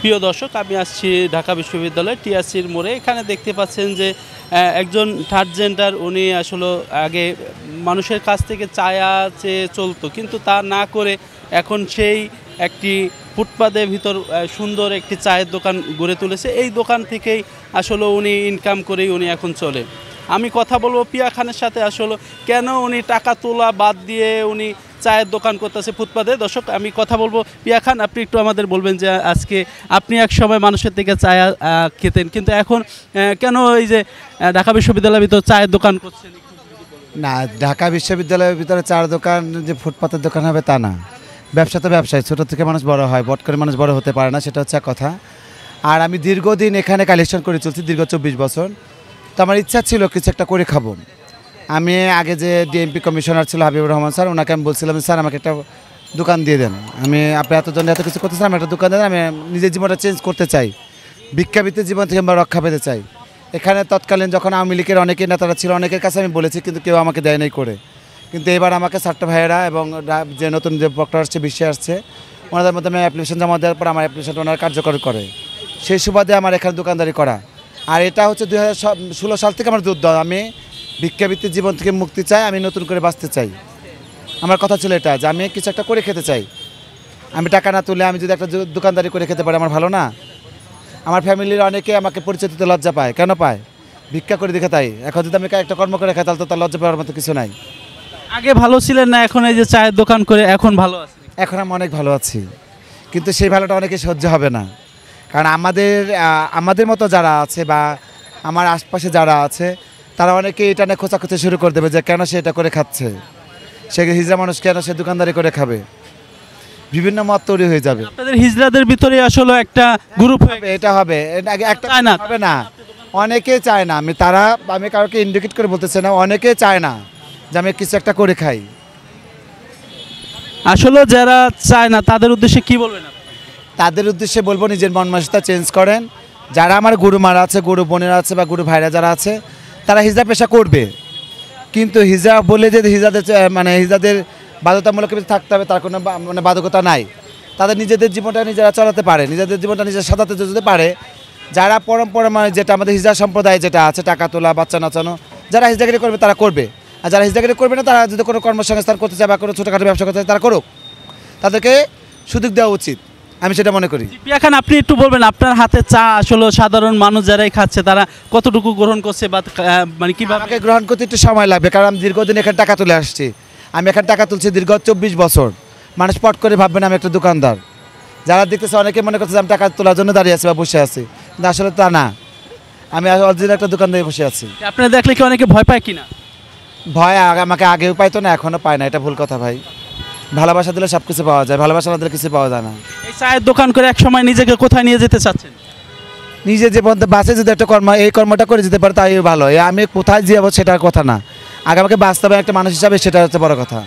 প্রিয় দর্শক, আমি আসছি ঢাকা বিশ্ববিদ্যালয় টিআরসির মোড়ে। এখানে দেখতে পাচ্ছেন যে একজন থার্ড জেন্ডার, উনি আসলে আগে মানুষের কাছ থেকে চায়া চেয়ে চলতো, কিন্তু তা না করে এখন সেই একটি ফুটপাতের ভিতর সুন্দর একটি চায়ের দোকান গড়ে তুলেছে। এই দোকান থেকেই আসলে উনি ইনকাম করেই উনি এখন চলে। আমি কথা বলবো পিয়া খানের সাথে, আসলে কেন উনি টাকা তোলা বাদ দিয়ে উনি চায়ের দোকান করতেছে ফুটপাতে। দর্শক, আমি কথা বলবো। পিয়া খান, আপনি একটু আমাদের বলবেন যে আজকে আপনি এক সময় মানুষের থেকে চায়া খেতেন, কিন্তু এখন কেন এই যে ঢাকা বিশ্ববিদ্যালয়ের ভিতর চায়ের দোকান করছেন? না, ঢাকা বিশ্ববিদ্যালয়ের ভিতরে চার দোকান যে ফুটপাতের দোকান হবে তা না। ব্যবসা তো ব্যবসায়, ছোটো থেকে মানুষ বড় হয়, বট করে মানুষ বড় হতে পারে না, সেটা হচ্ছে এক কথা। আর আমি দীর্ঘদিন এখানে কালেকশন করে চলছি, দীর্ঘ 24 বছর। তো আমার ইচ্ছা ছিল কিছু একটা করে খাবো। আমি আগে যে ডিএমপি কমিশনার ছিল হাবিবুর রহমান স্যার, ওনাকে আমি বলছিলাম, স্যার আমাকে একটা দোকান দিয়ে দেন, আমি আপনি এতজন এত কিছু করতেছেন, আমি একটা দোকান দেন, আমি নিজের জীবনটা চেঞ্জ করতে চাই, ভিক্ষাবৃত্তির জীবন থেকে আমরা রক্ষা পেতে চাই। এখানে তৎকালীন যখন আওয়ামী লীগের অনেকেই নেতারা ছিল, অনেকের কাছে আমি বলেছি, কিন্তু কেউ আমাকে দেয় নাই করে। কিন্তু এবার আমাকে ছাত্র ভাইয়েরা এবং যে নতুন যে প্রক্টর আসছে, বিশ্বে আসছে, ওনাদের মধ্যে আমি অ্যাপ্লিকেশন জমা দেওয়ার পর আমার অ্যাপ্লিকেশনটা ওনারা কার্যকর করে, সেই সুবাদে আমার এখানে দোকানদারি করা। আর এটা হচ্ছে 2016 সাল থেকে আমার যুদ্ধ। আমি ভিক্ষাবৃত্তির জীবন থেকে মুক্তি চাই, আমি নতুন করে বাঁচতে চাই। আমার কথা ছিল এটা যে আমি কিছু একটা করে খেতে চাই। আমি টাকা না তুলে আমি যদি একটা দোকানদারি করে খেতে পারি, আমার ভালো না? আমার ফ্যামিলির অনেকে আমাকে পরিচয় দিতে লজ্জা পায়। কেন পায়? ভিক্ষা করে দেখে তাই। এখন যদি আমি একটা কর্ম করে খাই, তাহলে তো তার লজ্জা পাওয়ার মতো কিছু নাই। আগে ভালো ছিলেন না, এখন এই যে চায়ের দোকান করে এখন ভালো আছে? এখন আমি অনেক ভালো আছি, কিন্তু সেই ভালোটা অনেকে সহ্য হবে না। কারণ আমাদের মতো যারা আছে বা আমার আশপাশে যারা আছে, তারা অনেকে এটা নিয়ে খোঁচাখুচি শুরু করে দেবে যে কেন সে এটা করে খাচ্ছে, সে হিজড়া মানুষ কেন সে দোকানদারি করে খাবে, বিভিন্ন মত তৈরি হয়ে যাবে। আপনাদের হিজড়াদের ভিতরে আসলে একটা গ্রুপ হবে, এটা হবে, একটা চায় না, হবে না, অনেকে চায় না। আমি কাউকে ইন্ডিকেট করে বলতেছি না, অনেকে চায় না যে আমি কিছু একটা করে খাই। আসলে যারা চায় না তাদের উদ্দেশ্যে কি বলবেন? তাদের উদ্দেশ্যে বলবো, নিজের মন মানসিকতা চেঞ্জ করেন। যারা আমার গুরু মারা আছে, গুরু বোনেরা আছে বা গুরু ভাইরা যারা আছে, তারা হিজড়া পেশা করবে, কিন্তু হিজড়া বলে যে হিজড়াদের বাধ্যতামূলক থাকতে হবে তার কোনো বাধ্যকতা নাই। তাদের নিজেদের জীবনটা নিজেরা চালাতে পারে, নিজেদের জীবনটা নিজের সাজাতে যেতে পারে। যারা পরম্পরা যেটা আমাদের হিজড়া সম্প্রদায় যেটা আছে, টাকা তোলা, বাচ্চা নাচানো, যারা হিজড়াগিরি করবে তারা করবে। আর যারা হিজড়াগিরি করবে না, তারা যদি কোনো কর্মসংস্থান করতে চায় বা কোনো ছোটোখাটো ব্যবসা করতে চায়, তারা করুক, তাদেরকে সুযোগ দেওয়া উচিত, আমি সেটা মনে করি। পিয়া খান, আপনি একটু বলবেন আপনার হাতে চা আসলে সাধারণ মানুষ যারাই খাচ্ছে তারা কতটুকু গ্রহণ করছে বা মানে কীভাবে? আমাকে গ্রহণ করতে একটু সময় লাগবে, কারণ আমি দীর্ঘদিন এখানে টাকা তুলে আসছি। আমি এখানে টাকা তুলছি দীর্ঘ 24 বছর। মানুষ পট করে ভাববে না আমি একটা দোকানদার। যারা দেখতেছে অনেকে মনে করছে আমি টাকা তোলার জন্য দাঁড়িয়ে আছি বা বসে আছি, কিন্তু আসলে তা না, আমি অরিজিনাল একটা দোকানদারে বসে আছি। আপনি দেখলে কি অনেকে ভয় পায় কিনা? ভয় আমাকে আগেও পাইতো না, এখনও পায় না, এটা ভুল কথা ভাই। ভালোবাসা দিলে সব কিছু পাওয়া যায়, ভালোবাসা না দিলে কিছু পাওয়া যায় না। এই চায়ের দোকান করে এক সময় নিজেকে কোথায় নিয়ে যেতে চাচ্ছেন? নিজে যে পর্যন্ত বাসে যদি একটা এই কর্মটা করে যেতে পারে তাই ভালো। আমি কোথায় যাবো সেটার কথা না, আগে আমাকে বাস্তবে একটা মানুষ হিসাবে সেটা হচ্ছে বড় কথা।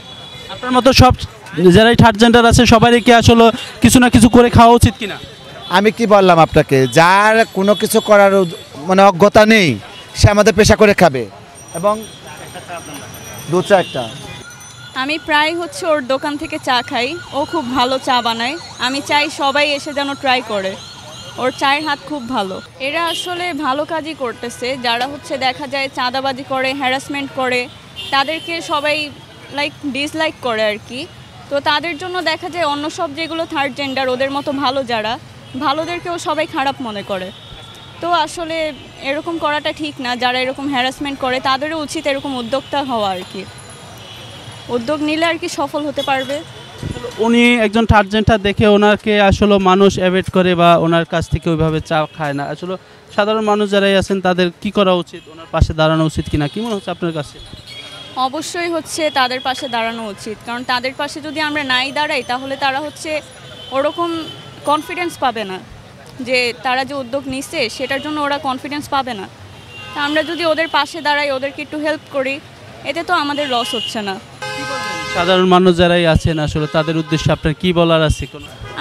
আপনার মতো সব যারাই থার্ড জেন্ডার আছে সবারই কি আসলে কিছু না কিছু করে খাওয়া উচিত কিনা? আমি কি বললাম আপনাকে, যার কোনো কিছু করার অজ্ঞতা নেই সে আমাদের পেশা করে খাবে। এবং দু চা একটা আমি প্রায় ওর দোকান থেকে চা খাই, ও খুব ভালো চা বানায়। আমি চাই সবাই এসে যেন ট্রাই করে, ওর চায়ের হাত খুব ভালো। এরা আসলে ভালো কাজই করতেছে। যারা দেখা যায় চাঁদাবাজি করে, হ্যারাসমেন্ট করে, তাদেরকে সবাই ডিসলাইক করে আর কি। তো তাদের জন্য দেখা যায় অন্য সব যেগুলো থার্ড জেন্ডার, ওদের মতো ভালো যারা, ভালোদেরকেও সবাই খারাপ মনে করে। তো আসলে এরকম করাটা ঠিক না। যারা এরকম হ্যারাসমেন্ট করে তাদেরও উচিত এরকম উদ্যোক্তা হওয়া আর কি। উদ্যোগ নিলে আর কি সফল হতে পারবে। উনি একজন থার্ড জেন্ডার দেখে ওনাকে আসলে মানুষ অ্যাভয়েড করে বা ওনার কাছ থেকে ওইভাবে চা খায় না। আসলে সাধারণ মানুষ যারাই আছেন তাদের কি করা উচিত? ওনার পাশে দাঁড়ানো উচিত কিনা, কি মনে হচ্ছে আপনার কাছে? অবশ্যই তাদের পাশে দাঁড়ানো উচিত, কারণ তাদের পাশে যদি আমরা নাই দাঁড়াই তাহলে তারা ওরকম কনফিডেন্স পাবে না যে তারা যে উদ্যোগ নিচ্ছে সেটার জন্য ওরা কনফিডেন্স পাবে না। তা আমরা যদি ওদের পাশে দাঁড়াই, ওদেরকে একটু হেল্প করি, এতে তো আমাদের লস হচ্ছে না। সাধারণ মানুষ যারাই আছেন আসলে তাদের উদ্দেশ্যে আপনার কি বলার আছে?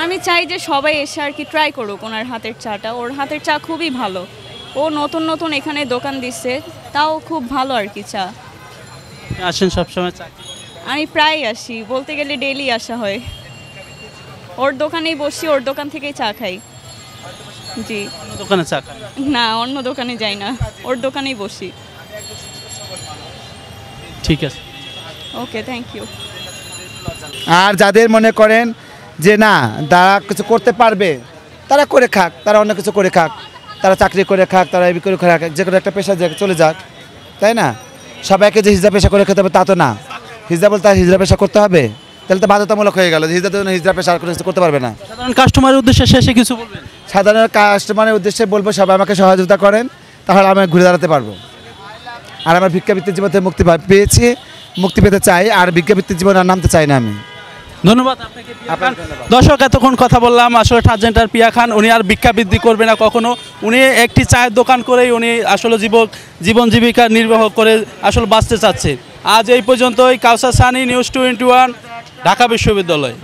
আমি চাই যে সবাই এসে আর কি ট্রাই করুক ওনার হাতের চাটা। ওর হাতের চা খুবই ভালো। ও নতুন নতুন এখানে দোকান দিচ্ছে, তাও খুব ভালো আর কি চা। আসেন সবসময় চা? আমি প্রায় আসি, বলতে গেলে ডেইলি আসা হয়। ওর দোকানেই বসি, ওর দোকান থেকেই চা খাই। জি। অন্য দোকানে চা খান? না, অন্য দোকানে যাই না, ওর দোকানেই বসি। ঠিক আছে। ওকে, থ্যাংক ইউ। আর যাদের মনে করেন যে না তারা কিছু করতে পারবে, তারা করে খাক, তারা অন্য কিছু করে খাক, তারা চাকরি করে খাক, তারা এই করে খাক, যে কোনো একটা পেশা চলে যাক, তাই না? সবাইকে যে হিজড়া পেশা করে খেতে হবে তা তো না। হিজড়া বলতে হিজড়া পেশা করতে হবে, তাহলে তো বাধ্যতামূলক হয়ে গেল। হিজড়া তো হিজড়া পেশা আর কোনো কিছু করতে পারবে না। সাধারণ কাস্টমারের উদ্দেশ্যে শেষে কিছু বলবেন? সাধারণ কাস্টমারের উদ্দেশ্যে বলবো সবাই আমাকে সহযোগিতা করেন, তাহলে আমি ঘুরে দাঁড়াতে পারবো। আর আমার ভিক্ষাবৃত্তির জীবন থেকে মুক্তি পেয়েছি, মুক্তি পেতে চাই, আর ভিক্ষাবৃত্তির জীবন আর নামতে চাই না আমি। ধন্যবাদ আপনাকে পিয়া খান। দর্শক, এতক্ষণ কথা বললাম আসলে থার্ড পিয়া খান, উনি আর ভিক্ষাবৃত্তি করবে না কখনো। উনি একটি চায়ের দোকান করেই উনি আসলে জীবন জীবিকা নির্বাহ করে আসলে বাঁচতে চাচ্ছে। আজ এই পর্যন্তই। কাউসার সানি, নিউজ 21, ঢাকা বিশ্ববিদ্যালয়।